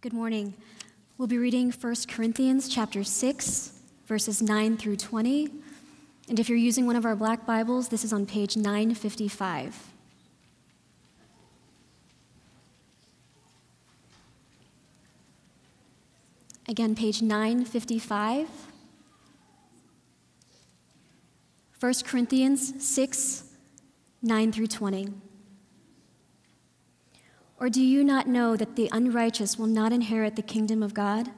Good morning. We'll be reading 1 Corinthians chapter 6, verses 9 through 20. And if you're using one of our black Bibles, this is on page 955. Again, page 955. 1 Corinthians 6, 9 through 20. Or do you not know that the unrighteous will not inherit the kingdom of God?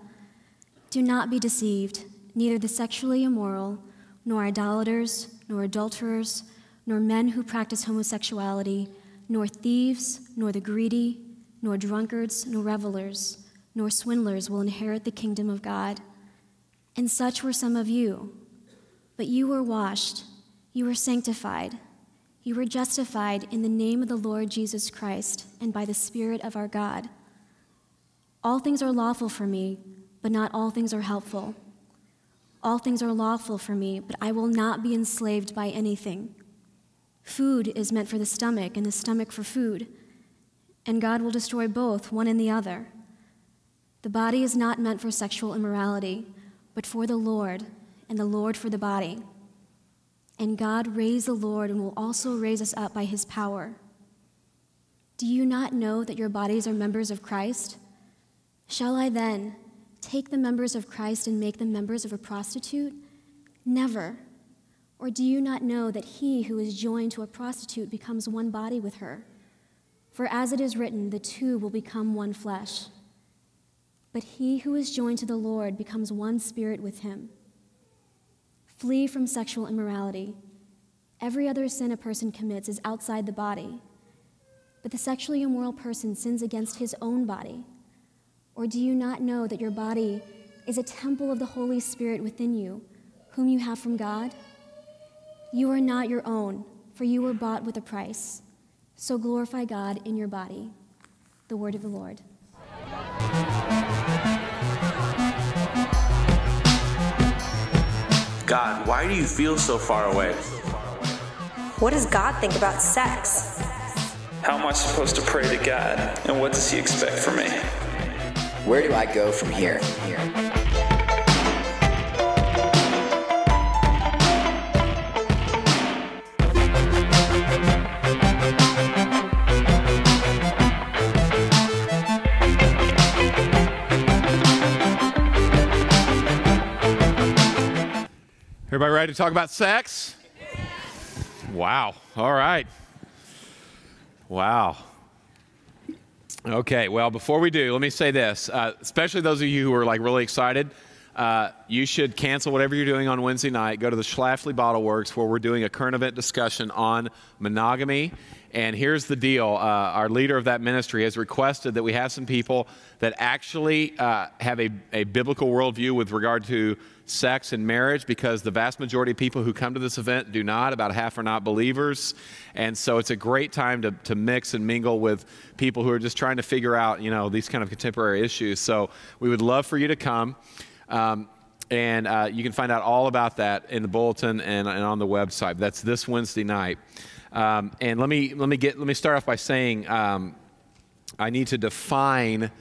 Do not be deceived, neither the sexually immoral, nor idolaters, nor adulterers, nor men who practice homosexuality, nor thieves, nor the greedy, nor drunkards, nor revelers, nor swindlers will inherit the kingdom of God. And such were some of you. But you were washed, you were sanctified, you were justified in the name of the Lord Jesus Christ and by the Spirit of our God. All things are lawful for me, but not all things are helpful. All things are lawful for me, but I will not be enslaved by anything. Food is meant for the stomach, and the stomach for food, and God will destroy both, one and the other. The body is not meant for sexual immorality, but for the Lord, and the Lord for the body. And God raised the Lord and will also raise us up by his power. Do you not know that your bodies are members of Christ? Shall I then take the members of Christ and make them members of a prostitute? Never. Or do you not know that he who is joined to a prostitute becomes one body with her? For as it is written, the two will become one flesh. But he who is joined to the Lord becomes one spirit with him. Flee from sexual immorality. Every other sin a person commits is outside the body, but the sexually immoral person sins against his own body. Or do you not know that your body is a temple of the Holy Spirit within you, whom you have from God? You are not your own, for you were bought with a price. So glorify God in your body. The word of the Lord. God, why do you feel so far away? What does God think about sex? How am I supposed to pray to God, and what does he expect from me? Where do I go from here? Everybody ready to talk about sex? Wow. All right. Wow. Okay, well, before we do, let me say this, especially those of you who are like really excited, you should cancel whatever you're doing on Wednesday night, go to the Schlafly Bottle Works where we're doing a current event discussion on monogamy. And here's the deal, our leader of that ministry has requested that we have some people that actually have a biblical worldview with regard to sex and marriage, because the vast majority of people who come to this event do not. About half are not believers. And so it's a great time to mix and mingle with people who are just trying to figure out, you know, these kind of contemporary issues. So we would love for you to come. And you can find out all about that in the bulletin and on the website. That's this Wednesday night. And let me start off by saying I need to define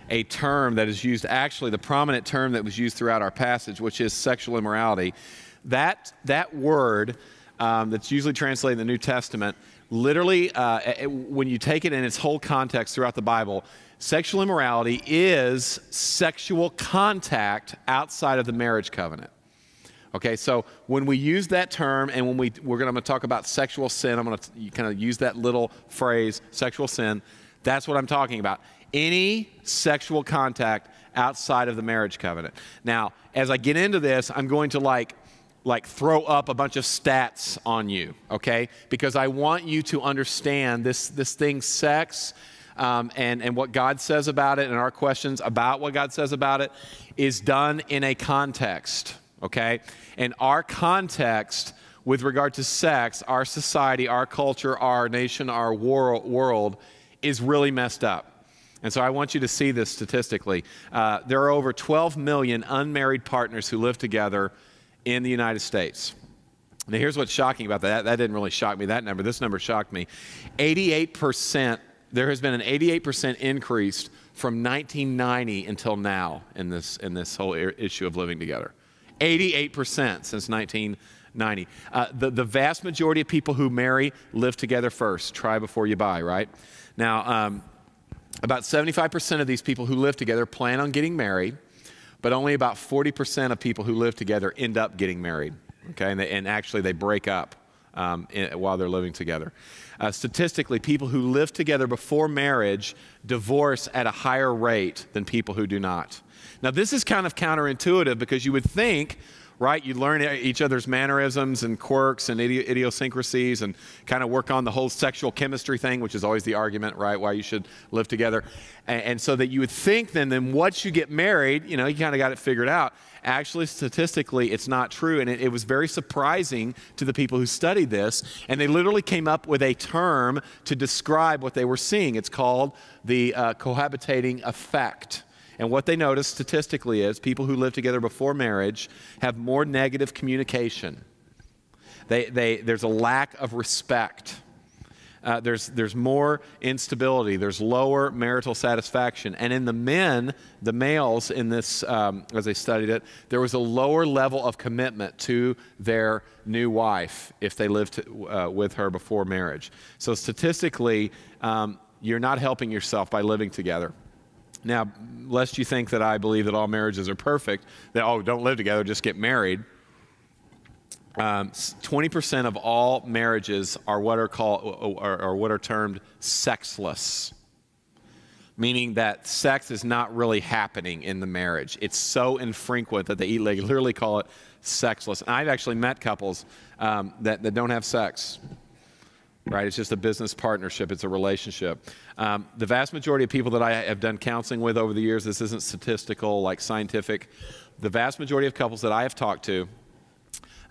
a term that is used, actually the prominent term that was used throughout our passage, which is sexual immorality. That word that's usually translated in the New Testament, literally when you take it in its whole context throughout the Bible, sexual immorality is sexual contact outside of the marriage covenant. Okay, so when we use that term, and when I'm going to talk about sexual sin, I'm going to kind of use that little phrase, sexual sin. That's what I'm talking about. Any sexual contact outside of the marriage covenant. Now, as I get into this, I'm going to like throw up a bunch of stats on you, okay? Because I want you to understand this thing, sex, and what God says about it, and our questions about what God says about it is done in a context, okay? And our context with regard to sex, our society, our culture, our nation, our world is really messed up. And so I want you to see this statistically. There are over 12 million unmarried partners who live together in the United States. Now here's what's shocking about that. That didn't really shock me, that number. This number shocked me. 88% there has been an 88% increase from 1990 until now in this whole issue of living together. 88% since 1990. The vast majority of people who marry live together first. Try before you buy, right? Now, about 75% of these people who live together plan on getting married, but only about 40% of people who live together end up getting married, okay? And actually, they break up while they're living together. Statistically, people who live together before marriage divorce at a higher rate than people who do not. Now, this is kind of counterintuitive because you would think, right, you learn each other's mannerisms and quirks and idiosyncrasies and kind of work on the whole sexual chemistry thing, which is always the argument, right, why you should live together. And so that you would think then once you get married, you know, you kind of got it figured out. Actually, statistically, it's not true. And it was very surprising to the people who studied this. And they literally came up with a term to describe what they were seeing. It's called the cohabitating effect. And what they noticed statistically is people who live together before marriage have more negative communication. There's a lack of respect. There's more instability. There's lower marital satisfaction. And in the males in this, as they studied it, there was a lower level of commitment to their new wife if they lived with her before marriage. So statistically, you're not helping yourself by living together. Now, lest you think that I believe that all marriages are perfect, that, oh, don't live together, just get married. 20% of all marriages are what are called, or what are termed sexless, meaning that sex is not really happening in the marriage. It's so infrequent that they literally call it sexless. And I've actually met couples that don't have sex. Right, it's just a business partnership. It's a relationship. The vast majority of people that I have done counseling with over the years, this isn't statistical, like scientific. The vast majority of couples that I have talked to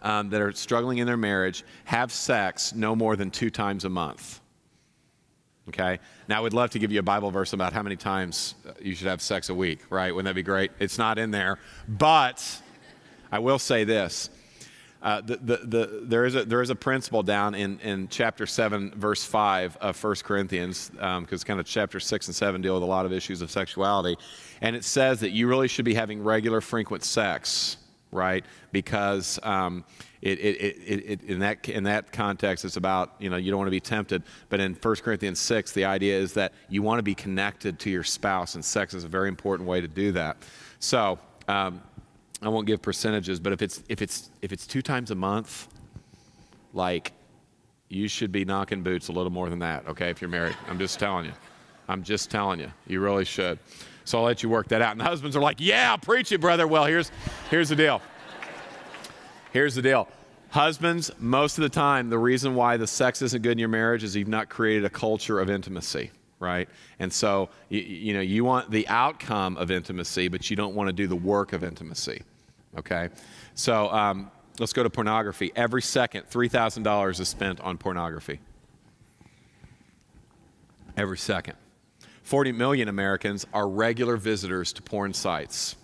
that are struggling in their marriage have sex no more than 2 times a month. Okay? Now, I would love to give you a Bible verse about how many times you should have sex a week, right? Wouldn't that be great? It's not in there. But I will say this. There is a principle down in chapter 7, verse 5 of 1 Corinthians, because kind of chapter 6 and 7 deal with a lot of issues of sexuality. And it says that you really should be having regular, frequent sex, right? Because in that context, it's about, you know, you don't want to be tempted. But in 1 Corinthians 6, the idea is that you want to be connected to your spouse, and sex is a very important way to do that. So, I won't give percentages, but if it's 2 times a month, like, you should be knocking boots a little more than that, okay, if you're married. I'm just telling you. I'm just telling you. You really should. So I'll let you work that out. And the husbands are like, yeah, preach it, brother. Well, here's the deal. Here's the deal. Husbands, most of the time, the reason why the sex isn't good in your marriage is you've not created a culture of intimacy. Right? And so, you know, you want the outcome of intimacy, but you don't want to do the work of intimacy. Okay? So let's go to pornography. Every second, $3,000 is spent on pornography. Every second. 40 million Americans are regular visitors to porn sites.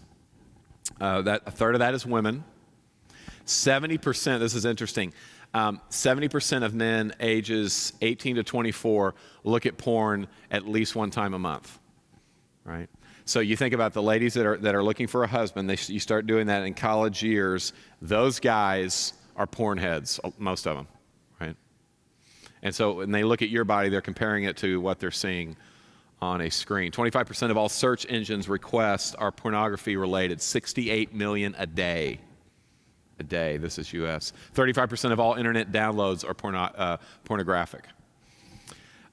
A third of that is women. 70%, this is interesting, 70% of men ages 18 to 24 look at porn at least 1 time a month, right? So you think about the ladies that are looking for a husband, you start doing that in college years, those guys are porn heads, most of them, right? And so when they look at your body, they're comparing it to what they're seeing on a screen. 25% of all search engines requests are pornography related, 68 million a day. A day. This is U.S. 35% of all internet downloads are pornographic.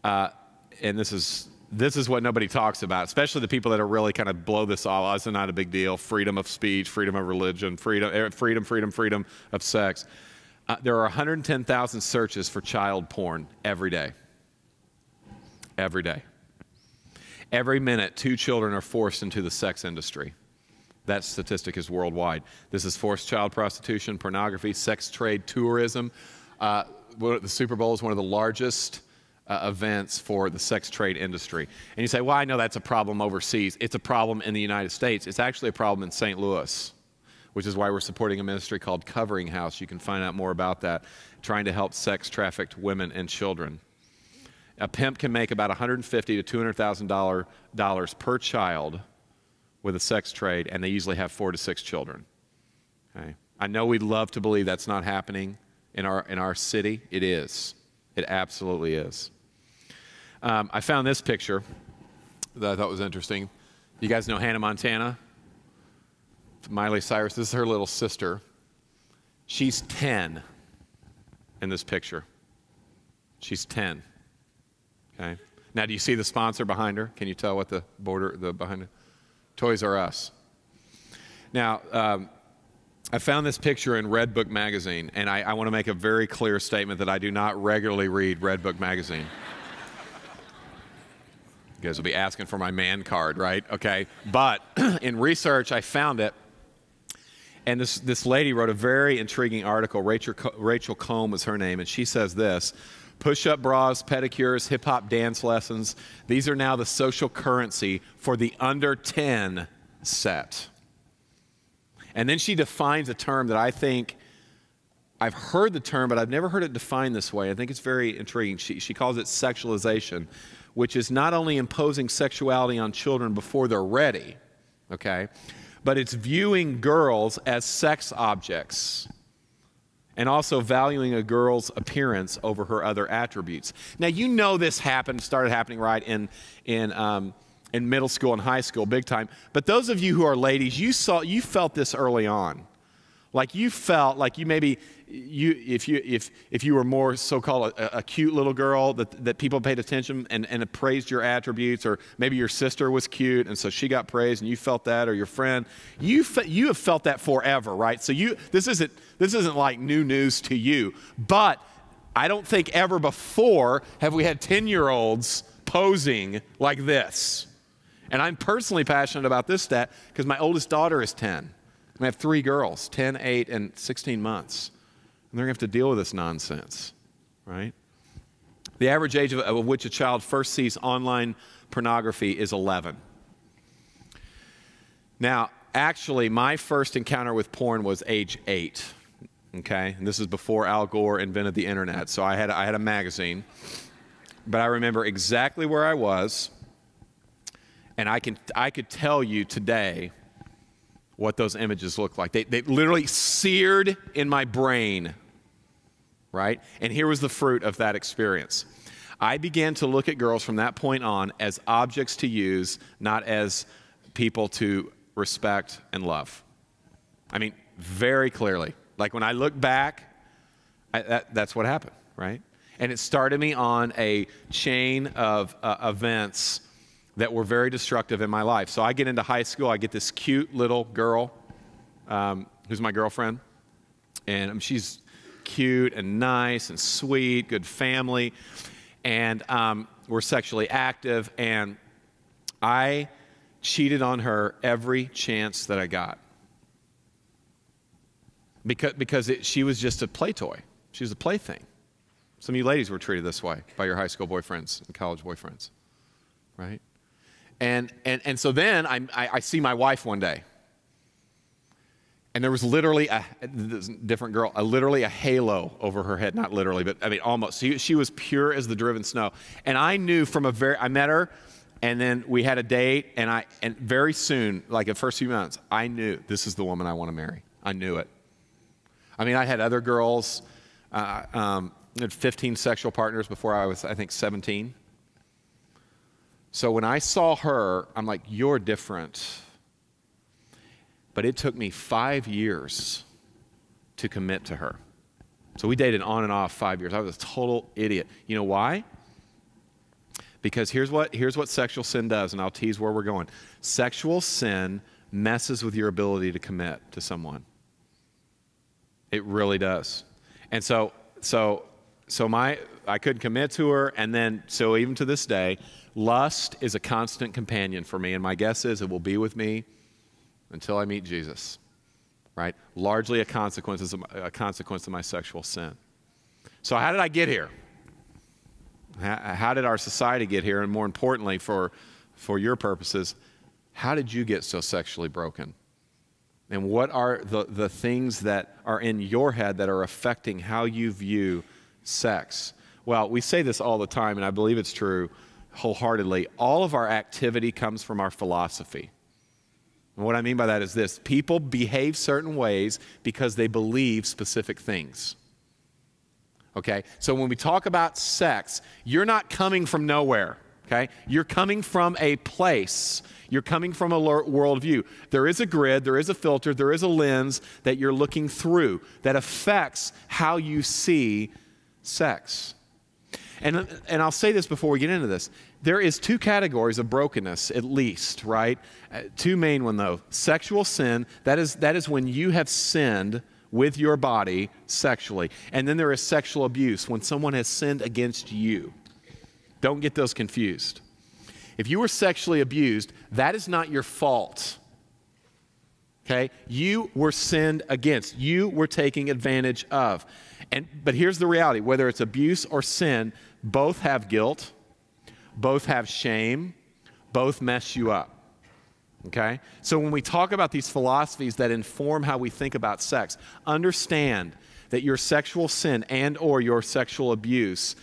And this is what nobody talks about, especially the people that are really kind of blow this all. It's not a big deal. Freedom of speech, freedom of religion, freedom of sex. There are 110,000 searches for child porn every day. Every day. Every minute, 2 children are forced into the sex industry. That statistic is worldwide. This is forced child prostitution, pornography, sex trade, tourism. The Super Bowl is one of the largest events for the sex trade industry. And you say, well, I know that's a problem overseas. It's a problem in the United States. It's actually a problem in St. Louis, which is why we're supporting a ministry called Covering House. You can find out more about that, trying to help sex-trafficked women and children. A pimp can make about $150,000 to $200,000 per child with a sex trade, and they usually have 4 to 6 children. Okay? I know we'd love to believe that's not happening in our city. It is. It absolutely is. I found this picture that I thought was interesting. You guys know Hannah Montana? Miley Cyrus. This is her little sister. She's 10 in this picture. She's 10. Okay. Now, do you see the sponsor behind her? Can you tell what the behind it? Toys R Us. Now, I found this picture in Red Book magazine, and I want to make a very clear statement that I do not regularly read Red Book magazine. You guys will be asking for my man card, right? Okay. But in research, I found it. And this lady wrote a very intriguing article. Rachel Combe is her name. And she says this: push-up bras, pedicures, hip-hop dance lessons. These are now the social currency for the under 10 set. And then she defines a term that I think, I've heard the term, but I've never heard it defined this way. I think it's very intriguing. She calls it sexualization, which is not only imposing sexuality on children before they're ready, okay, but it's viewing girls as sex objects and also valuing a girl's appearance over her other attributes. Now, you know this started happening right in middle school and high school, big time. But those of you who are ladies, you felt this early on. Like you felt like if you were more so-called a cute little girl that people paid attention and praised your attributes, or maybe your sister was cute and so she got praised and you felt that, or your friend, you have felt that forever, right? So this isn't like new news to you. But I don't think ever before have we had 10-year-olds posing like this. And I'm personally passionate about this stat because my oldest daughter is 10. I have 3 girls, 10, 8, and 16 months. And they're going to have to deal with this nonsense, right? The average age of which a child first sees online pornography is 11. Now, actually, my first encounter with porn was age 8, okay? And this is before Al Gore invented the internet. So I had a magazine. But I remember exactly where I was. And I could tell you today what those images look like. They literally seared in my brain, right? And here was the fruit of that experience. I began to look at girls from that point on as objects to use, not as people to respect and love. I mean, very clearly. Like when I look back, that's what happened, right? And it started me on a chain of events that were very destructive in my life. So I get into high school, I get this cute little girl who's my girlfriend, and she's cute and nice and sweet, good family, and we're sexually active, and I cheated on her every chance that I got because she was just a play toy. She was a plaything. Some of you ladies were treated this way by your high school boyfriends and college boyfriends, right? And so then I see my wife one day, and there was literally this different girl, literally a halo over her head. Not literally, but I mean almost. She was pure as the driven snow. And I knew I met her, and then we had a date, and very soon, like the first few months, I knew this is the woman I want to marry. I knew it. I mean, I had other girls, I had 15 sexual partners before I was, I think, 17. So when I saw her, I'm like, you're different. But it took me 5 years to commit to her. So we dated on and off 5 years. I was a total idiot. You know why? Because here's what sexual sin does, and I'll tease where we're going. Sexual sin messes with your ability to commit to someone. It really does. And so I couldn't commit to her, and then, so even to this day, lust is a constant companion for me, and my guess is it will be with me until I meet Jesus, right? Largely a consequence of my sexual sin. So how did I get here? How did our society get here? And more importantly, for your purposes, how did you get so sexually broken? And what are the things that are in your head that are affecting how you view sex? Well, we say this all the time, and I believe it's true wholeheartedly. All of our activity comes from our philosophy. And what I mean by that is this: people behave certain ways because they believe specific things. Okay? So when we talk about sex, you're not coming from nowhere. Okay? You're coming from a place. You're coming from a worldview. There is a grid, there is a filter, there is a lens that you're looking through that affects how you see sex. And I'll say this before we get into this. There is two categories of brokenness, at least, right? Two main ones, though. Sexual sin, that is when you have sinned with your body sexually. And then there is sexual abuse, when someone has sinned against you. Don't get those confused. If you were sexually abused, that is not your fault. Okay? You were sinned against. You were taking advantage of. But here's the reality. Whether it's abuse or sin, both have guilt, both have shame, both mess you up. Okay? So when we talk about these philosophies that inform how we think about sex, understand that your sexual sin and or your sexual abuse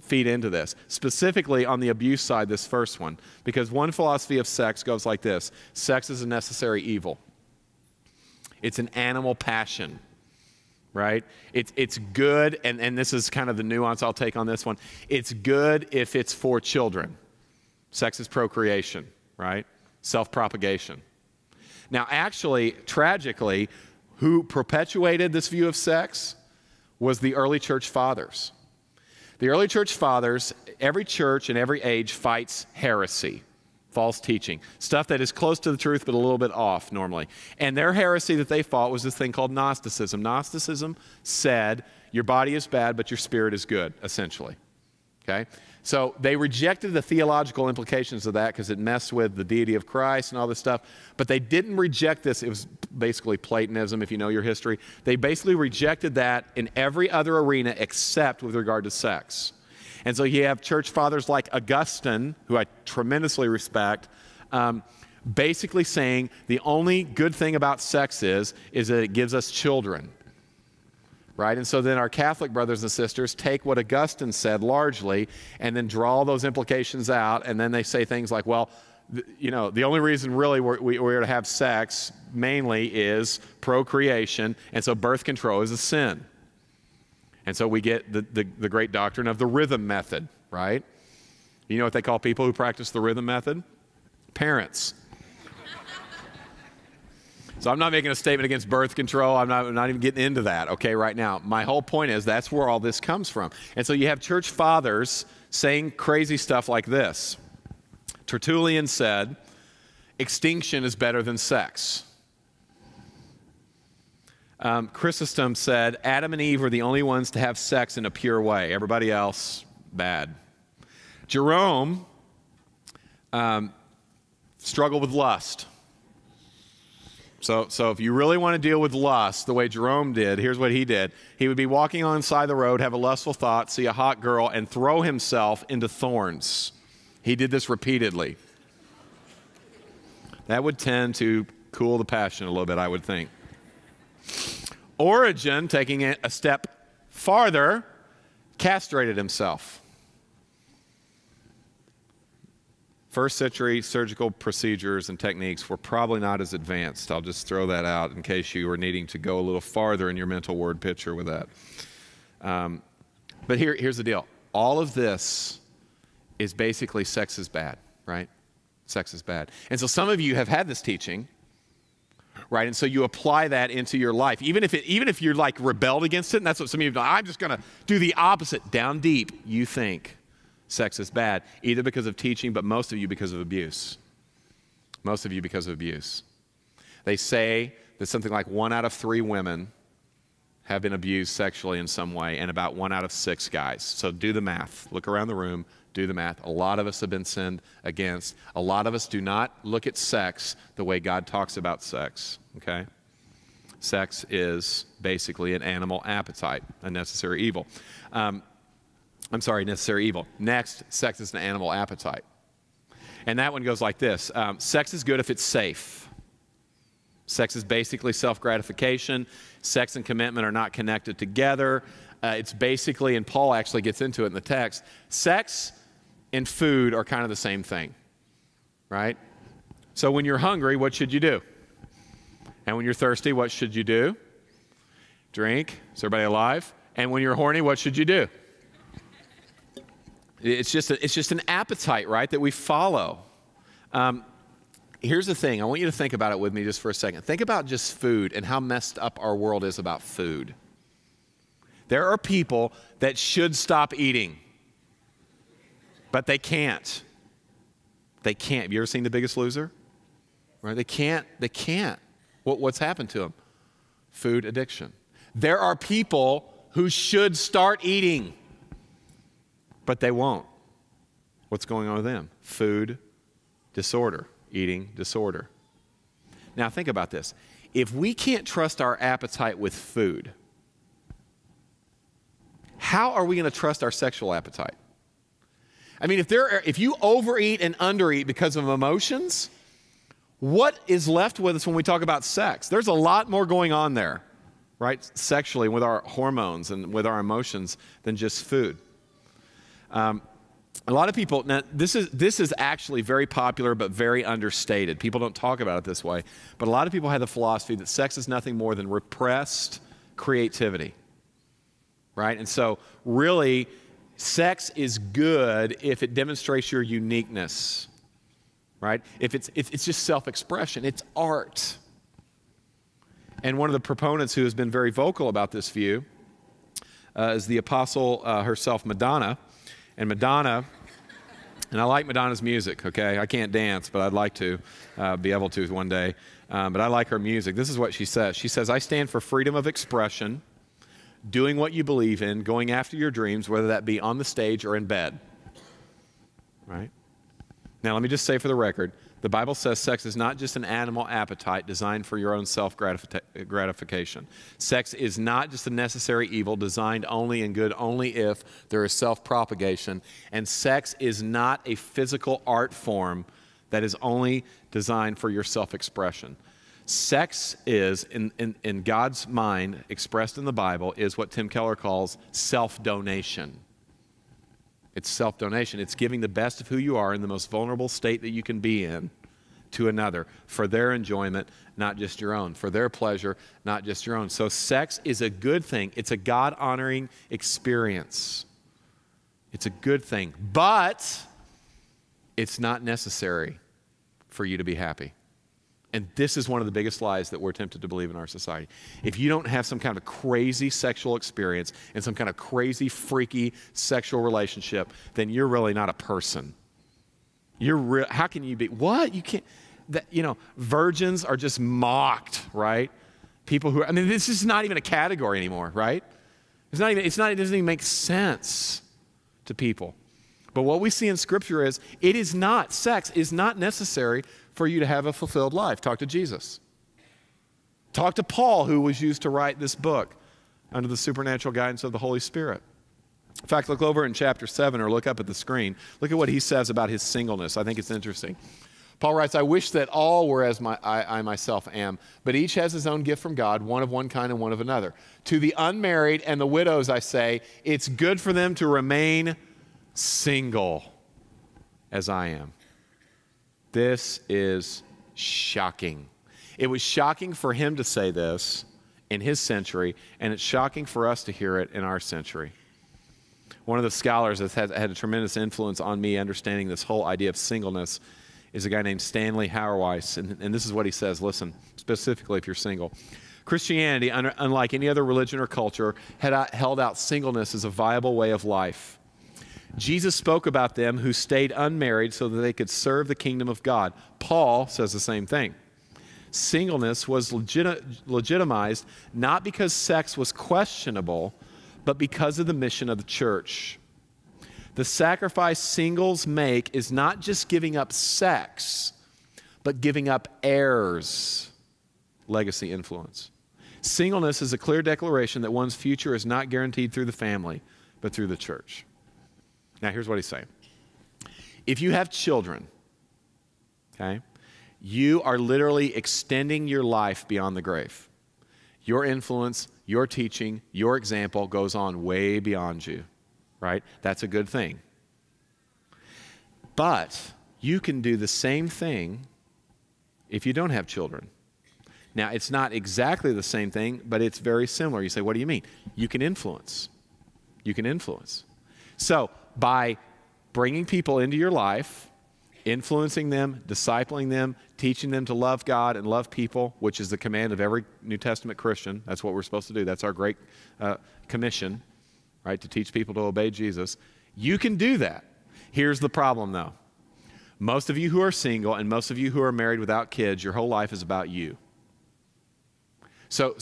feed into this. Specifically on the abuse side, this first one. Because one philosophy of sex goes like this: sex is a necessary evil. It's an animal passion, right? It's good, and this is kind of the nuance I'll take on this one. It's good if it's for children. Sex is procreation, right? Self-propagation. Now, actually, tragically, who perpetuated this view of sex was the early church fathers. The early church fathers, every church in every age fights heresy, false teaching, stuff that is close to the truth but a little bit off normally. And their heresy that they fought was this thing called Gnosticism. Gnosticism said your body is bad but your spirit is good, essentially. Okay? So they rejected the theological implications of that because it messed with the deity of Christ and all this stuff. But they didn't reject this. It was basically Platonism, if you know your history. They basically rejected that in every other arena except with regard to sex. And so you have church fathers like Augustine, who I tremendously respect, basically saying the only good thing about sex is that it gives us children. Right? And so then our Catholic brothers and sisters take what Augustine said largely and then draw those implications out, and then they say things like, well, you know, the only reason really we're to have sex mainly is procreation, and so birth control is a sin. And so we get the great doctrine of the rhythm method, right? You know what they call people who practice the rhythm method? Parents. So I'm not making a statement against birth control. I'm not even getting into that, okay, right now. My whole point is that's where all this comes from. And so you have church fathers saying crazy stuff like this. Tertullian said, extinction is better than sex. Chrysostom said, Adam and Eve were the only ones to have sex in a pure way. Everybody else, bad. Jerome struggled with lust. So if you really want to deal with lust the way Jerome did, here's what he did. He would be walking on the side of the road, have a lustful thought, see a hot girl, and throw himself into thorns. He did this repeatedly. That would tend to cool the passion a little bit, I would think. Origen, taking it a step farther, castrated himself. First century surgical procedures and techniques were probably not as advanced. I'll just throw that out in case you were needing to go a little farther in your mental word picture with that. But here's the deal. All of this is basically sex is bad, right? Sex is bad. And so some of you have had this teaching, right? And so you apply that into your life. Even if you're like rebelled against it, and that's what some of you have done. I'm just going to do the opposite. Down deep, you think sex is bad, either because of teaching, but most of you because of abuse. Most of you because of abuse. They say that something like 1 out of 3 women have been abused sexually in some way, and about 1 out of 6 guys. So do the math. Look around the room. Do the math. A lot of us have been sinned against. A lot of us do not look at sex the way God talks about sex, okay? Sex is basically an animal appetite, a necessary evil. Necessary evil. Next, sex is an animal appetite. And that one goes like this. Sex is good if it's safe. Sex is basically self-gratification. Sex and commitment are not connected together. It's basically, and Paul actually gets into it in the text, sex and food are kind of the same thing, right? So when you're hungry, what should you do? And when you're thirsty, what should you do? Drink. Is everybody alive? And when you're horny, what should you do? It's just an appetite, right, that we follow. Here's the thing. I want you to think about it with me just for a second. Think about just food and how messed up our world is about food. There are people that should stop eating, but they can't. They can't. Have you ever seen The Biggest Loser? Right? They can't. What's happened to them? Food addiction. There are people who should start eating, but they won't. What's going on with them? Food disorder, eating disorder. Now think about this. If we can't trust our appetite with food, how are we going to trust our sexual appetite? I mean, if you overeat and undereat because of emotions, what is left with us when we talk about sex? There's a lot more going on there, right? Sexually, with our hormones and with our emotions than just food. A lot of people, now this is actually very popular but very understated. People don't talk about it this way. But a lot of people have the philosophy that sex is nothing more than repressed creativity, right? And so really, sex is good if it demonstrates your uniqueness, right? If it's just self-expression, it's art. And one of the proponents who has been very vocal about this view is the apostle herself, Madonna. And Madonna, and I like Madonna's music, okay? I can't dance, but I'd like to be able to one day. But I like her music. This is what she says. She says, "I stand for freedom of expression, doing what you believe in, going after your dreams, whether that be on the stage or in bed." Right? Now, let me just say for the record, the Bible says sex is not just an animal appetite designed for your own self-gratification. Sex is not just a necessary evil designed only and good only if there is self-propagation. And sex is not a physical art form that is only designed for your self-expression. Sex is, in God's mind, expressed in the Bible, is what Tim Keller calls self-donation. It's self-donation. It's giving the best of who you are in the most vulnerable state that you can be in to another for their enjoyment, not just your own, for their pleasure, not just your own. So sex is a good thing. It's a God-honoring experience. It's a good thing, but it's not necessary for you to be happy. And this is one of the biggest lies that we're tempted to believe in our society. If you don't have some kind of crazy sexual experience and some kind of crazy, freaky sexual relationship, then you're really not a person. How can you be? What? You can't. Virgins are just mocked, right? People who, this is not even a category anymore, right? It doesn't even make sense to people. But what we see in Scripture is, sex is not necessary for you to have a fulfilled life. Talk to Jesus. Talk to Paul, who was used to write this book under the supernatural guidance of the Holy Spirit. In fact, look over in chapter 7 or look up at the screen. Look at what he says about his singleness. I think it's interesting. Paul writes, "I wish that all were as I myself am, but each has his own gift from God, one of one kind and one of another. To the unmarried and the widows I say, it's good for them to remain single as I am." This is shocking. It was shocking for him to say this in his century, and it's shocking for us to hear it in our century. One of the scholars that had a tremendous influence on me understanding this whole idea of singleness is a guy named Stanley Hauerwas, and this is what he says. Listen, specifically if you're single. Christianity, unlike any other religion or culture, had held out singleness as a viable way of life. Jesus spoke about them who stayed unmarried so that they could serve the kingdom of God. Paul says the same thing. Singleness was legitimized not because sex was questionable, but because of the mission of the church. The sacrifice singles make is not just giving up sex, but giving up heirs, legacy, influence. Singleness is a clear declaration that one's future is not guaranteed through the family, but through the church. Now, here's what he's saying. If you have children, okay, you are literally extending your life beyond the grave. Your influence, your teaching, your example goes on way beyond you, right? That's a good thing. But you can do the same thing if you don't have children. Now, it's not exactly the same thing, but it's very similar. You say, what do you mean? You can influence. You can influence. So, by bringing people into your life, influencing them, discipling them, teaching them to love God and love people, which is the command of every New Testament Christian. That's what we're supposed to do. That's our great commission, right, to teach people to obey Jesus. You can do that. Here's the problem, though. Most of you who are single and most of you who are married without kids, your whole life is about you. So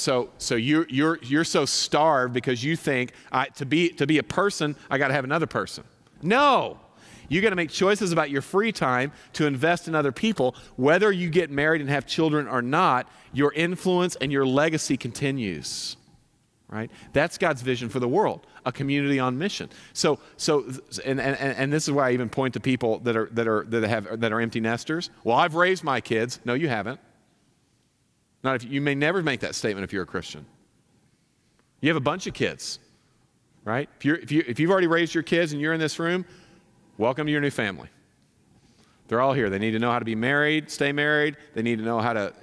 you're so starved because you think to be a person, I got to have another person. No, you got to make choices about your free time to invest in other people. Whether you get married and have children or not, your influence and your legacy continues. Right? That's God's vision for the world, a community on mission. And this is why I even point to people that are empty nesters. Well, I've raised my kids. No, you haven't. Not if you may never make that statement if you're a Christian. You have a bunch of kids, right? If you've already raised your kids and you're in this room, welcome to your new family. They're all here. They need to know how to be married, stay married. They need to know how to,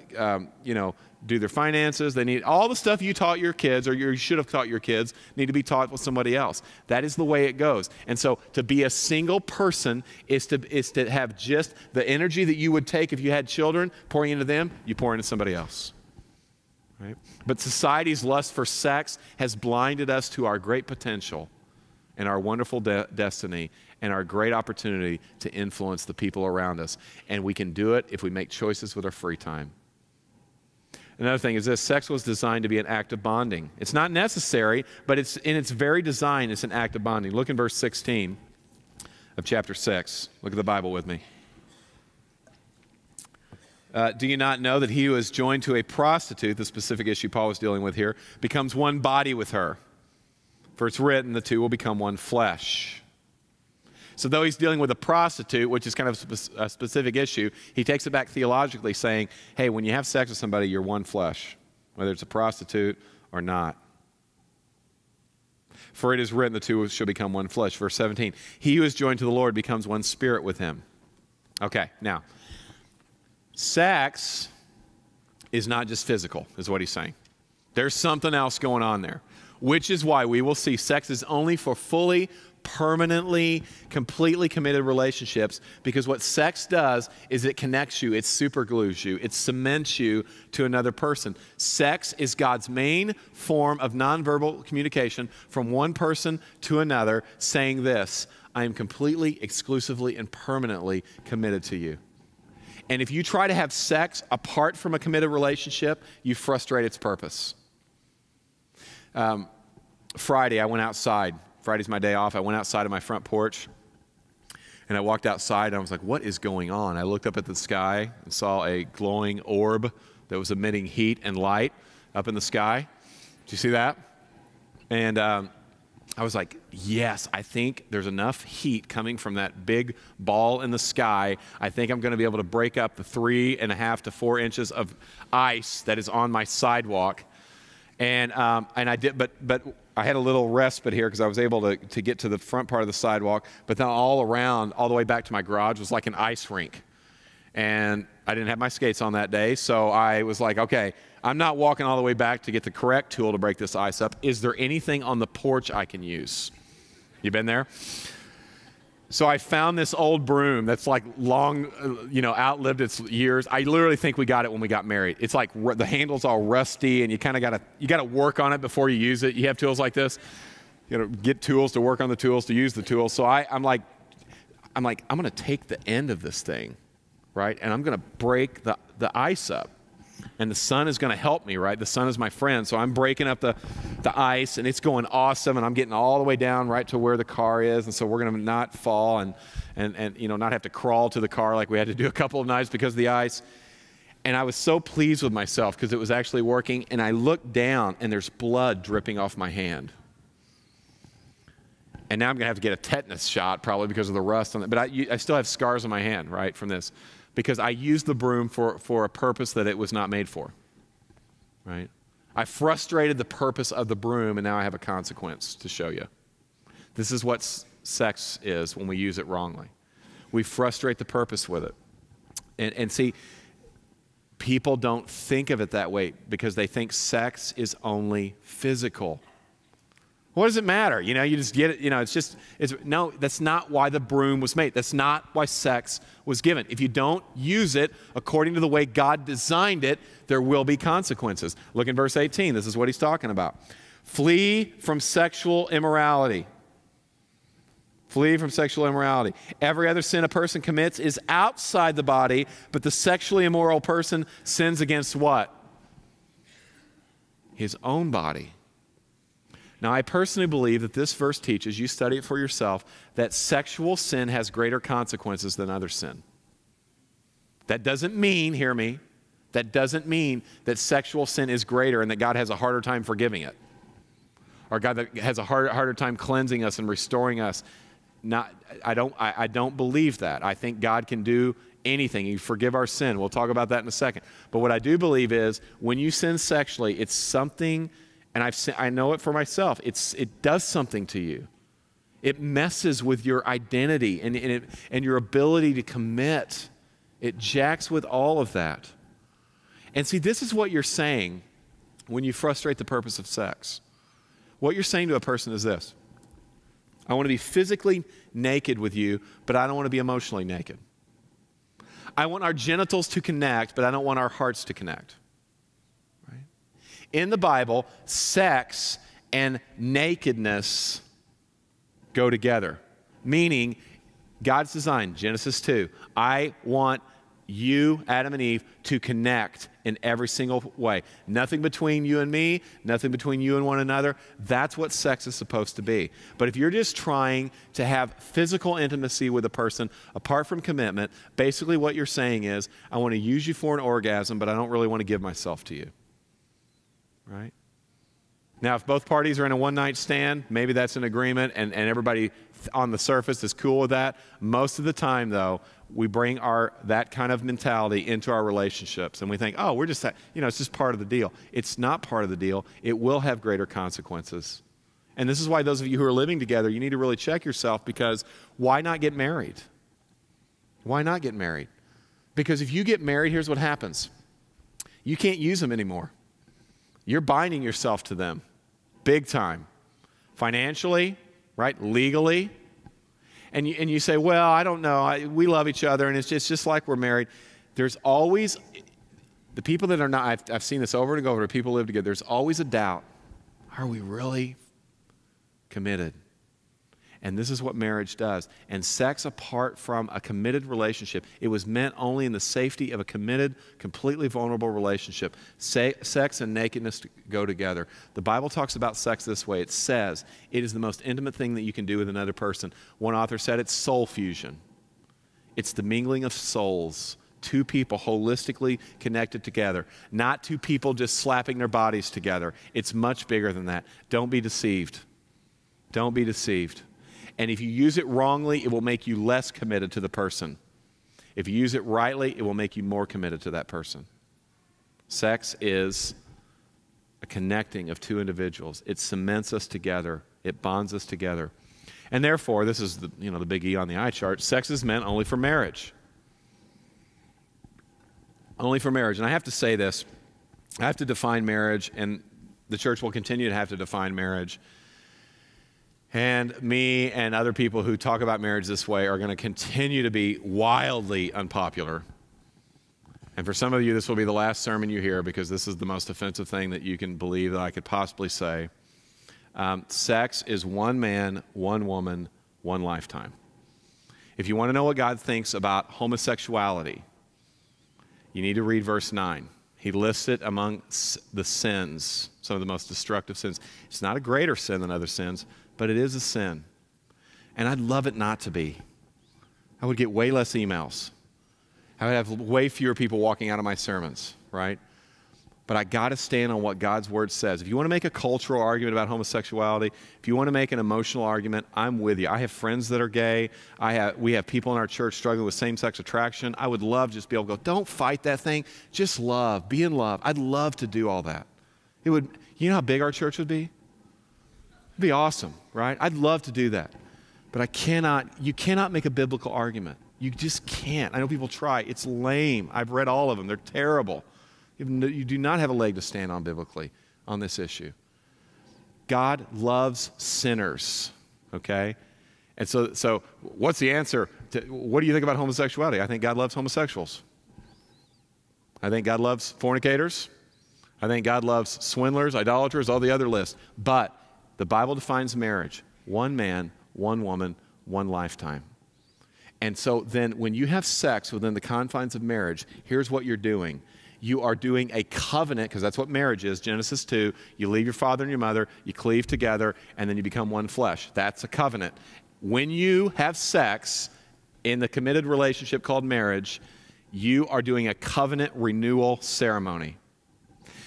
do their finances. They need all the stuff you taught your kids, or you should have taught your kids, need to be taught with somebody else. That is the way it goes. And so to be a single person is to have just the energy that you would take if you had children, pouring into them, you pour into somebody else. Right? But society's lust for sex has blinded us to our great potential and our wonderful destiny and our great opportunity to influence the people around us. And we can do it if we make choices with our free time. Another thing is this: sex was designed to be an act of bonding. It's not necessary, but it's in its very design, it's an act of bonding. Look in verse 16 of chapter 6. Look at the Bible with me. Do you not know that he who is joined to a prostitute, the specific issue Paul was dealing with here, becomes one body with her? For it's written, the two will become one flesh. So though he's dealing with a prostitute, which is kind of a specific issue, he takes it back theologically, saying, hey, when you have sex with somebody, you're one flesh, whether it's a prostitute or not. For it is written, the two shall become one flesh. Verse 17, he who is joined to the Lord becomes one spirit with him. Okay, now, sex is not just physical, is what he's saying. There's something else going on there, which is why we will see sex is only for fully, permanently, completely committed relationships, because what sex does is it connects you, it superglues you, it cements you to another person. Sex is God's main form of nonverbal communication from one person to another, saying this: I am completely, exclusively, and permanently committed to you. And if you try to have sex apart from a committed relationship, you frustrate its purpose. Friday, I went outside. Friday's my day off. I went outside of my front porch, and I walked outside, and I was like, what is going on? I looked up at the sky and saw a glowing orb that was emitting heat and light up in the sky. Did you see that? And I was like, yes, I think there's enough heat coming from that big ball in the sky. I think I'm going to be able to break up the 3.5 to 4 inches of ice that is on my sidewalk. And I did, but I had a little respite here because I was able to get to the front part of the sidewalk. But then all around, all the way back to my garage, was like an ice rink. And I didn't have my skates on that day, so I was like, okay, I'm not walking all the way back to get the correct tool to break this ice up. Is there anything on the porch I can use? You been there? So I found this old broom that's like long, outlived its years. I literally think we got it when we got married. It's like the handle's all rusty, and you kind of gotta work on it before you use it. You have tools like this, get tools to work on the tools to use the tools. So I'm like, I'm gonna take the end of this thing, right, and I'm gonna break the ice up. And the sun is going to help me, right? The sun is my friend. So I'm breaking up the ice, and it's going awesome, and I'm getting all the way down right to where the car is. And so we're going to not fall and not have to crawl to the car like we had to do a couple of nights because of the ice. And I was so pleased with myself because it was actually working. And I looked down, and there's blood dripping off my hand. And now I'm going to have to get a tetanus shot probably because of the rust on it. But I still have scars on my hand, right, from this. Because I used the broom for a purpose that it was not made for, right? I frustrated the purpose of the broom, and now I have a consequence to show you. This is what sex is when we use it wrongly. We frustrate the purpose with it. And see, people don't think of it that way because they think sex is only physical. What does it matter? You know, you just get it, you know, no, that's not why the broom was made. That's not why sex was given. If you don't use it according to the way God designed it, there will be consequences. Look in verse 18. This is what he's talking about. Flee from sexual immorality. Flee from sexual immorality. Every other sin a person commits is outside the body, but the sexually immoral person sins against what? His own body. Now, I personally believe that this verse teaches, you study it for yourself, that sexual sin has greater consequences than other sin. That doesn't mean, hear me, that doesn't mean that sexual sin is greater and that God has a harder time forgiving it. Or God that has a harder time cleansing us and restoring us. I don't believe that. I think God can do anything. He forgive our sin. We'll talk about that in a second. But what I do believe is when you sin sexually, it's something, and I know it for myself, it does something to you. It messes with your identity and your ability to commit. It jacks with all of that. And see, this is what you're saying when you frustrate the purpose of sex. What you're saying to a person is this: I want to be physically naked with you, but I don't want to be emotionally naked. I want our genitals to connect, but I don't want our hearts to connect. Right? In the Bible, sex and nakedness go together, meaning God's design, Genesis 2, I want you, Adam and Eve, to connect in every single way. Nothing between you and me, nothing between you and one another. That's what sex is supposed to be. But if you're just trying to have physical intimacy with a person apart from commitment, basically what you're saying is, I want to use you for an orgasm, but I don't really want to give myself to you. Right? Now, if both parties are in a one-night stand, maybe that's an agreement and everybody on the surface is cool with that. Most of the time, though, we bring that kind of mentality into our relationships and we think, oh, we're just, it's just part of the deal. It's not part of the deal. It will have greater consequences. And this is why those of you who are living together, you need to really check yourself, because why not get married? Why not get married? Because if you get married, here's what happens. You can't use them anymore. You're binding yourself to them big time, financially, right, legally. And you say, well, I don't know, we love each other, and it's just like we're married. There's always, the people that are not, I've seen this over and over, people live together, there's always a doubt. Are we really committed? And this is what marriage does. And sex, apart from a committed relationship, it was meant only in the safety of a committed, completely vulnerable relationship. Sex and nakedness go together. The Bible talks about sex this way. It says it is the most intimate thing that you can do with another person. One author said it's soul fusion. It's the mingling of souls. Two people holistically connected together. Not two people just slapping their bodies together. It's much bigger than that. Don't be deceived. Don't be deceived. And if you use it wrongly, it will make you less committed to the person. If you use it rightly, it will make you more committed to that person. Sex is a connecting of two individuals. It cements us together. It bonds us together. And therefore, this is the big E on the eye chart, sex is meant only for marriage. Only for marriage. And I have to say this. I have to define marriage, and the church will continue to have to define marriage. And me and other people who talk about marriage this way are going to continue to be wildly unpopular. And for some of you, this will be the last sermon you hear, because this is the most offensive thing that you can believe that I could possibly say. Sex is one man, one woman, one lifetime. If you want to know what God thinks about homosexuality, you need to read verse 9. He lists it among the sins, some of the most destructive sins. It's not a greater sin than other sins, but it is a sin. And I'd love it not to be. I would get way less emails. I would have way fewer people walking out of my sermons, right? But I got to stand on what God's Word says. If you want to make a cultural argument about homosexuality, if you want to make an emotional argument, I'm with you. I have friends that are gay. We have people in our church struggling with same-sex attraction. I would love just to be able to go, don't fight that thing. Just love. Be in love. I'd love to do all that. You know how big our church would be? It'd be awesome, right? I'd love to do that. But you cannot make a biblical argument. You just can't. I know people try. It's lame. I've read all of them. They're terrible. You do not have a leg to stand on biblically on this issue. God loves sinners, okay? And so what's the answer? What do you think about homosexuality? I think God loves homosexuals. I think God loves fornicators. I think God loves swindlers, idolaters, all the other lists. But the Bible defines marriage: one man, one woman, one lifetime. And so then when you have sex within the confines of marriage, here's what you're doing. You are doing a covenant, because that's what marriage is. Genesis 2, you leave your father and your mother, you cleave together, and then you become one flesh. That's a covenant. When you have sex in the committed relationship called marriage, you are doing a covenant renewal ceremony.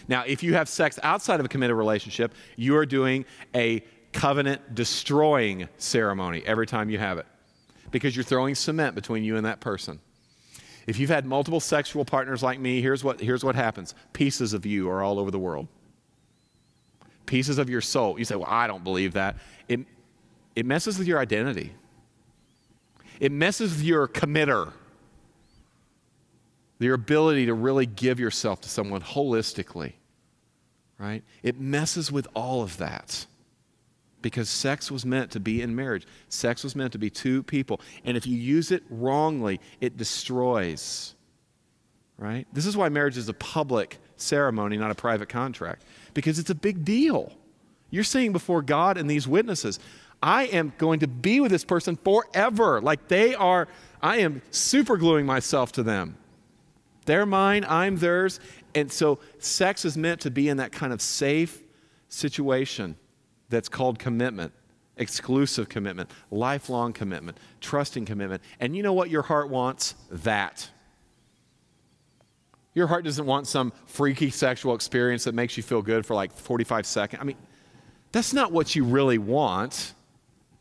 Now, if you have sex outside of a committed relationship, you are doing a covenant destroying ceremony every time you have it, because you're throwing cement between you and that person. If you've had multiple sexual partners like me, here's what happens. Pieces of you are all over the world. Pieces of your soul. You say, well, I don't believe that. It messes with your identity. It messes with your committer. Your ability to really give yourself to someone holistically, right? It messes with all of that. Because sex was meant to be in marriage. Sex was meant to be two people. And if you use it wrongly, it destroys, right? This is why marriage is a public ceremony, not a private contract. Because it's a big deal. You're saying before God and these witnesses, I am going to be with this person forever. Like they are, I am super gluing myself to them. They're mine, I'm theirs. And so sex is meant to be in that kind of safe situation. That's called commitment, exclusive commitment, lifelong commitment, trusting commitment. And you know what your heart wants? That. Your heart doesn't want some freaky sexual experience that makes you feel good for like 45 seconds. I mean, that's not what you really want.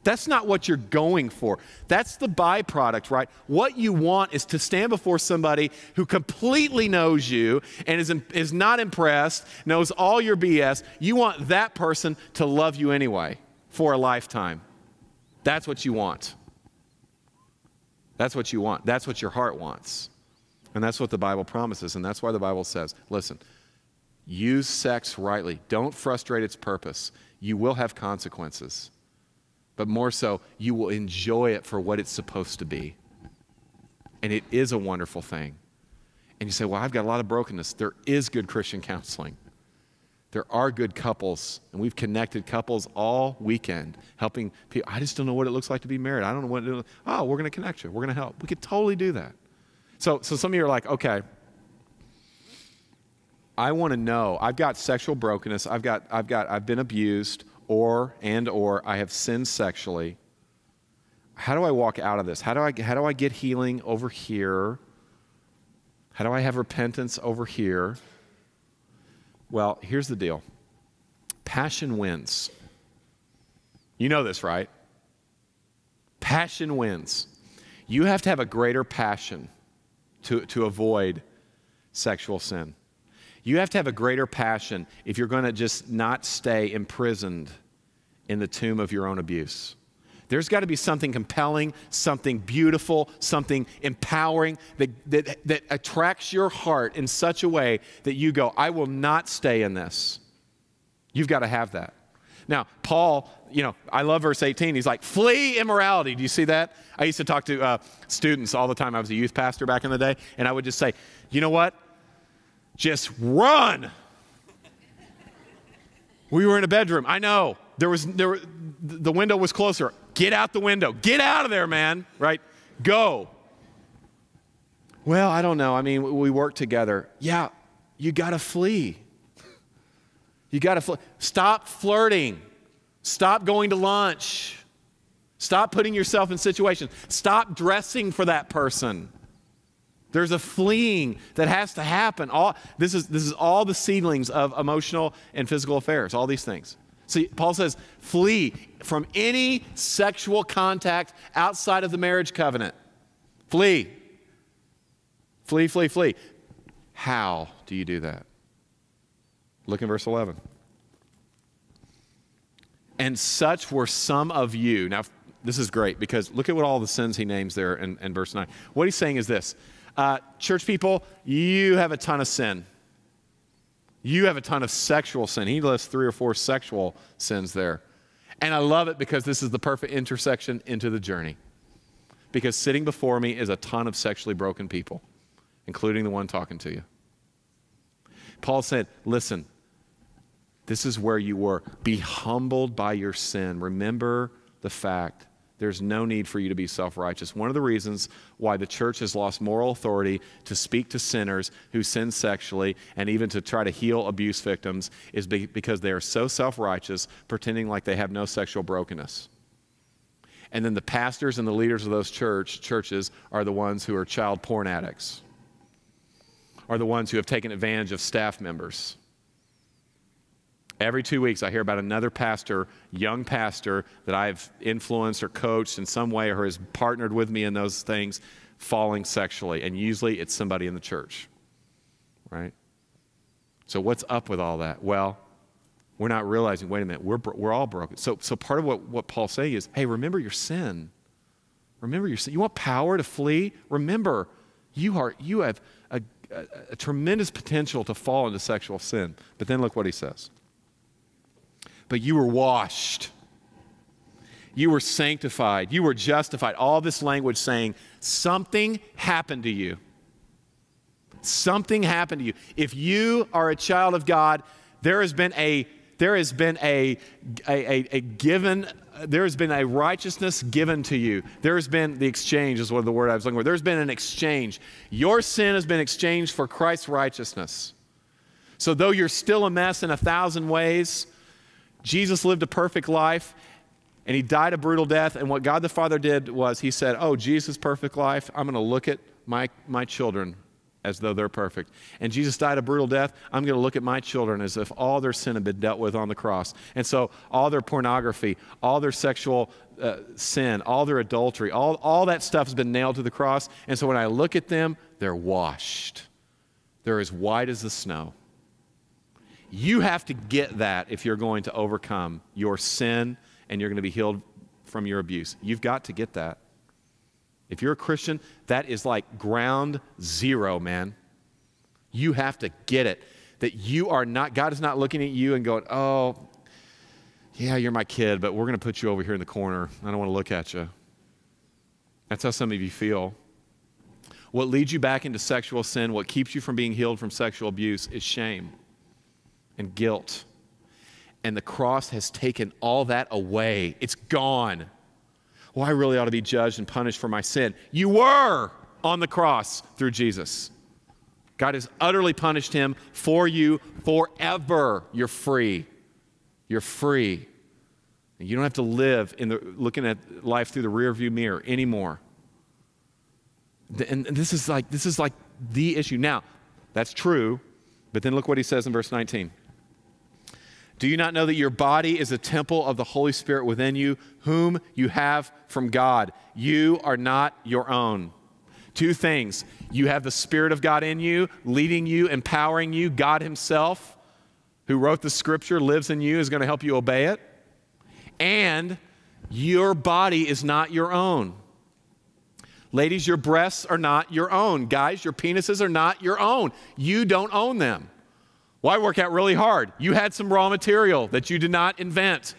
That's not what you're going for. That's the byproduct, right? What you want is to stand before somebody who completely knows you and is not impressed, knows all your BS. You want that person to love you anyway for a lifetime. That's what you want. That's what you want. That's what your heart wants. And that's what the Bible promises. And that's why the Bible says, listen, use sex rightly. Don't frustrate its purpose. You will have consequences. But more so, you will enjoy it for what it's supposed to be. And it is a wonderful thing. And you say, well, I've got a lot of brokenness. There is good Christian counseling. There are good couples. And we've connected couples all weekend, helping people. I just don't know what it looks like to be married. I don't know what it is. Oh, we're going to connect you. We're going to help. We could totally do that. So some of you are like, okay, I want to know. I've got sexual brokenness. I've been abused. Or I have sinned sexually. How do I walk out of this? How do I get healing over here? How do I have repentance over here? Well, here's the deal. Passion wins. You know this, right? Passion wins. You have to have a greater passion to avoid sexual sin. You have to have a greater passion if you're going to just not stay imprisoned in the tomb of your own abuse. There's got to be something compelling, something beautiful, something empowering that attracts your heart in such a way that you go, I will not stay in this. You've got to have that. Now, Paul, I love verse 18. He's like, flee immorality. Do you see that? I used to talk to students all the time. I was a youth pastor back in the day, and I would just say, you know what? Just run. We were in a bedroom. I know. The window was closer. Get out the window. Get out of there, man. Right? Go. Well, I don't know. I mean, we work together. Yeah, you got to flee. You got to flee. Stop flirting. Stop going to lunch. Stop putting yourself in situations. Stop dressing for that person. There's a fleeing that has to happen. This is all the seedlings of emotional and physical affairs, all these things. See, Paul says, flee from any sexual contact outside of the marriage covenant. Flee. Flee, flee, flee. How do you do that? Look in verse 11. And such were some of you. Now, this is great because look at what all the sins he names there in verse 9. What he's saying is this. Church people, you have a ton of sin. You have a ton of sexual sin. He lists 3 or 4 sexual sins there. And I love it because this is the perfect intersection into the journey. Because sitting before me is a ton of sexually broken people, including the one talking to you. Paul said, listen, this is where you were. Be humbled by your sin. Remember the fact there's no need for you to be self-righteous. One of the reasons why the church has lost moral authority to speak to sinners who sin sexually and even to try to heal abuse victims is because they are so self-righteous, pretending like they have no sexual brokenness. And then the pastors and the leaders of those churches are the ones who are child porn addicts, are the ones who have taken advantage of staff members. Every 2 weeks, I hear about another pastor, young pastor, that I've influenced or coached in some way or has partnered with me in those things, falling sexually. And usually it's somebody in the church, right? So what's up with all that? Well, we're not realizing, wait a minute, we're all broken. So part of what Paul's saying is, hey, remember your sin. Remember your sin. You want power to flee? Remember, you have a tremendous potential to fall into sexual sin. But then look what he says. But you were washed. You were sanctified. You were justified. All this language saying something happened to you. Something happened to you. If you are a child of God, there has been a righteousness given to you. There has been the exchange is what the word I was looking for. There's been an exchange. Your sin has been exchanged for Christ's righteousness. So though you're still a mess in 1,000 ways, Jesus lived a perfect life, and he died a brutal death, and what God the Father did was he said, oh, Jesus' perfect life, I'm going to look at my children as though they're perfect. And Jesus died a brutal death, I'm going to look at my children as if all their sin had been dealt with on the cross. And so all their pornography, all their sexual sin, all their adultery, all that stuff has been nailed to the cross. And so when I look at them, they're washed. They're as white as the snow. You have to get that if you're going to overcome your sin and you're going to be healed from your abuse. You've got to get that. If you're a Christian, that is like ground zero, man. You have to get it. That you are not, God is not looking at you and going, oh, yeah, you're my kid, but we're going to put you over here in the corner. I don't want to look at you. That's how some of you feel. What leads you back into sexual sin, what keeps you from being healed from sexual abuse is shame and guilt. And the cross has taken all that away. It's gone. Well, I really ought to be judged and punished for my sin. You were on the cross through Jesus. God has utterly punished him for you forever. You're free. You're free. And you don't have to live looking at life through the rearview mirror anymore. And this is like the issue. Now, that's true, but then look what he says in verse 19. Do you not know that your body is a temple of the Holy Spirit within you, whom you have from God? You are not your own. 2 things. You have the Spirit of God in you, leading you, empowering you. God himself, who wrote the scripture, lives in you, is going to help you obey it. And your body is not your own. Ladies, your breasts are not your own. Guys, your penises are not your own. You don't own them. Well, I work out really hard. You had some raw material that you did not invent.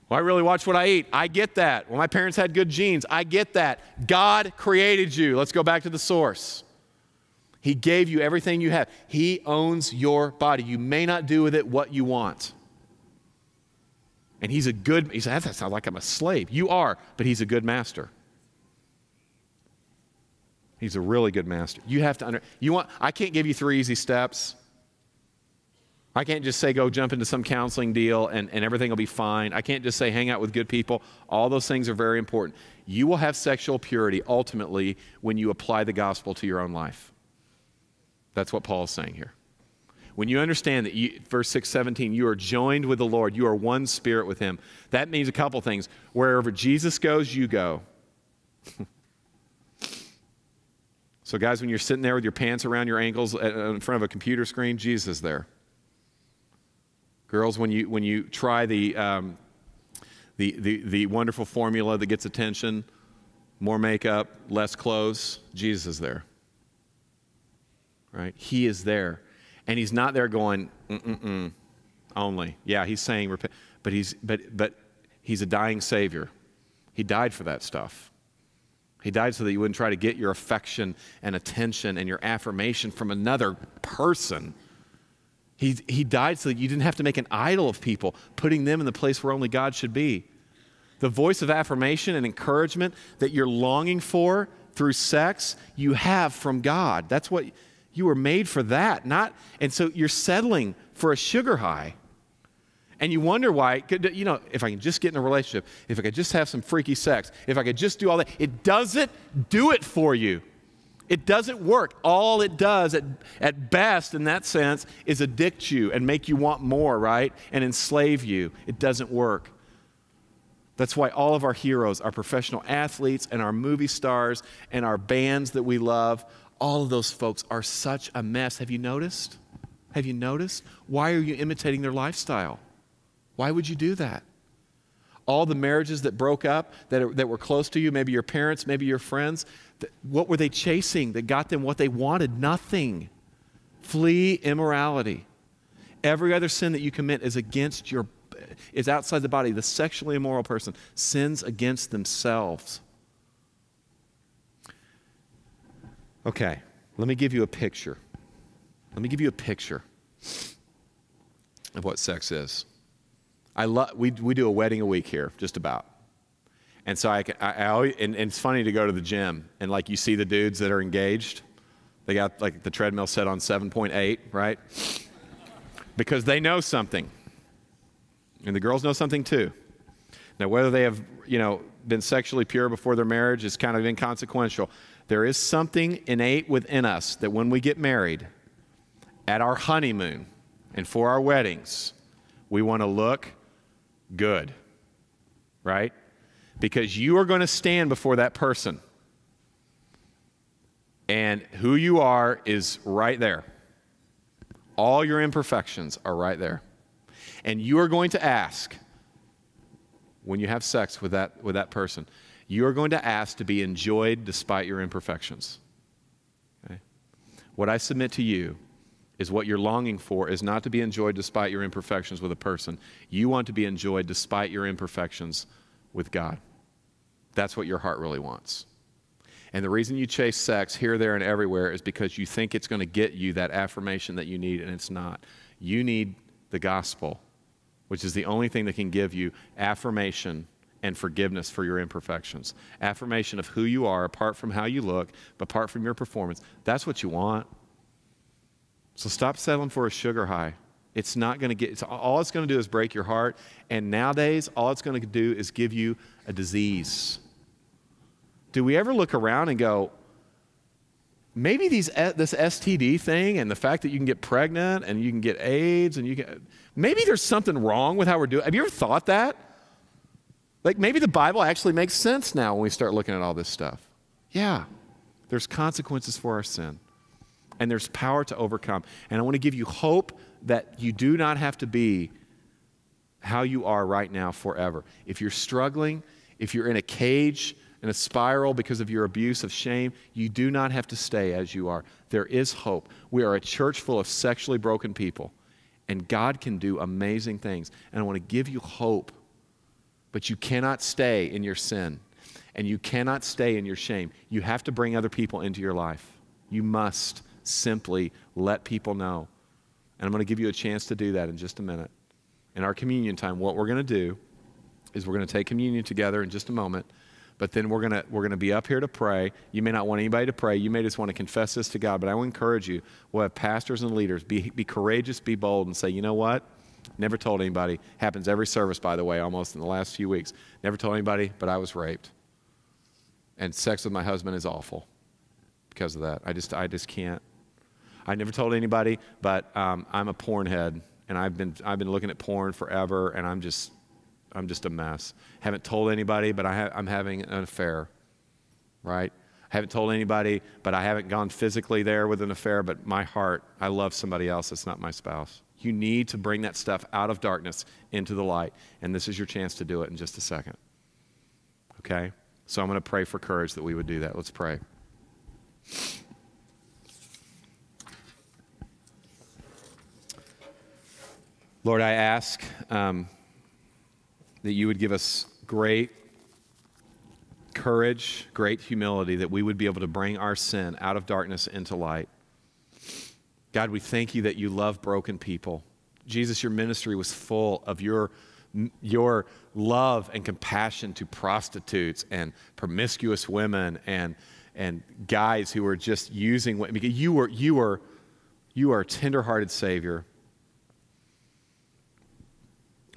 Well, I really watch what I eat. I get that. Well, my parents had good genes. I get that. God created you. Let's go back to the source. He gave you everything you have. He owns your body. You may not do with it what you want. And he said, that sounds like I'm a slave. You are, but he's a good master. He's a really good master. You have to I can't give you 3 easy steps. I can't just say go jump into some counseling deal and everything will be fine. I can't just say hang out with good people. All those things are very important. You will have sexual purity ultimately when you apply the gospel to your own life. That's what Paul is saying here. When you understand that, verse 6:17, you are joined with the Lord. You are one spirit with him. That means a couple things. Wherever Jesus goes, you go. So guys, when you're sitting there with your pants around your ankles in front of a computer screen, Jesus is there. Girls, when you try the wonderful formula that gets attention, more makeup, less clothes, Jesus is there. Right? He is there. And he's not there going, only. Yeah, he's saying, repent. But he's a dying Savior. He died for that stuff. He died so that you wouldn't try to get your affection and attention and your affirmation from another person. He died so that you didn't have to make an idol of people, putting them in the place where only God should be. The voice of affirmation and encouragement that you're longing for through sex, you have from God. That's what you were made for, that. And so you're settling for a sugar high. And you wonder why, if I can just get in a relationship, if I could just have some freaky sex, if I could just do all that. It doesn't do it for you. It doesn't work. All it does at best in that sense is addict you and make you want more, right? And enslave you. It doesn't work. That's why all of our heroes, our professional athletes and our movie stars and our bands that we love, all of those folks are such a mess. Have you noticed? Have you noticed? Why are you imitating their lifestyle? Why would you do that? All the marriages that broke up, that were close to you, maybe your parents, maybe your friends, what were they chasing that got them what they wanted? Nothing. Flee immorality. Every other sin that you commit is outside the body. The sexually immoral person sins against themselves. Okay, let me give you a picture. Let me give you a picture of what sex is. We do a wedding a week here, just about. And so I always, and it's funny to go to the gym and like you see the dudes that are engaged. They got like the treadmill set on 7.8, right? Because they know something. And the girls know something too. Now, whether they have, been sexually pure before their marriage is kind of inconsequential. There is something innate within us that when we get married, at our honeymoon and for our weddings, we want to look good, right? Because you are going to stand before that person. And who you are is right there. All your imperfections are right there. And you are going to ask, when you have sex with that person, you are going to ask to be enjoyed despite your imperfections. Okay? What I submit to you is what you're longing for is not to be enjoyed despite your imperfections with a person. You want to be enjoyed despite your imperfections with God. That's what your heart really wants. And the reason you chase sex here, there, and everywhere is because you think it's going to get you that affirmation that you need, and it's not. You need the gospel, which is the only thing that can give you affirmation and forgiveness for your imperfections. Affirmation of who you are apart from how you look, but apart from your performance. That's what you want. So stop settling for a sugar high. It's not going to all it's going to do is break your heart. And nowadays, all it's going to do is give you a disease. Do we ever look around and go, maybe this STD thing and the fact that you can get pregnant and you can get AIDS and maybe there's something wrong with how we're doing. Have you ever thought that? Like maybe the Bible actually makes sense now when we start looking at all this stuff. Yeah, there's consequences for our sin. And there's power to overcome. And I want to give you hope that you do not have to be how you are right now forever. If you're struggling, if you're in a cage, in a spiral because of your abuse of shame, you do not have to stay as you are. There is hope. We are a church full of sexually broken people. And God can do amazing things. And I want to give you hope. But you cannot stay in your sin. And you cannot stay in your shame. You have to bring other people into your life. You must simply let people know. And I'm going to give you a chance to do that in just a minute. In our communion time, what we're going to do is we're going to take communion together in just a moment. But then we're going to be up here to pray. You may not want anybody to pray. You may just want to confess this to God. But I will encourage you. We'll have pastors and leaders. Be courageous, be bold, and say, you know what? Never told anybody. Happens every service, by the way, almost in the last few weeks. Never told anybody, but I was raped. And sex with my husband is awful because of that. I just can't. I never told anybody, but I'm a porn head, and I've been looking at porn forever, and I'm just a mess. Haven't told anybody, but I'm having an affair, right? I haven't told anybody, but I haven't gone physically there with an affair, but my heart, I love somebody else that's not my spouse. You need to bring that stuff out of darkness into the light, and this is your chance to do it in just a second. Okay? So I'm going to pray for courage that we would do that. Let's pray. Lord, I ask that you would give us great courage, great humility, that we would be able to bring our sin out of darkness into light. God, we thank you that you love broken people. Jesus, your ministry was full of your love and compassion to prostitutes and promiscuous women and guys who were just using women. Because you are a tender-hearted Savior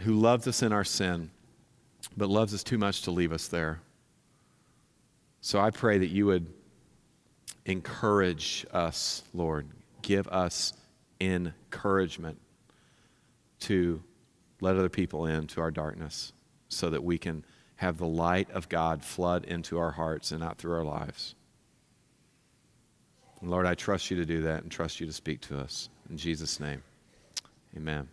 who loves us in our sin, but loves us too much to leave us there. So I pray that you would encourage us, Lord. Give us encouragement to let other people into our darkness so that we can have the light of God flood into our hearts and out through our lives. And Lord, I trust you to do that and trust you to speak to us. In Jesus' name, amen.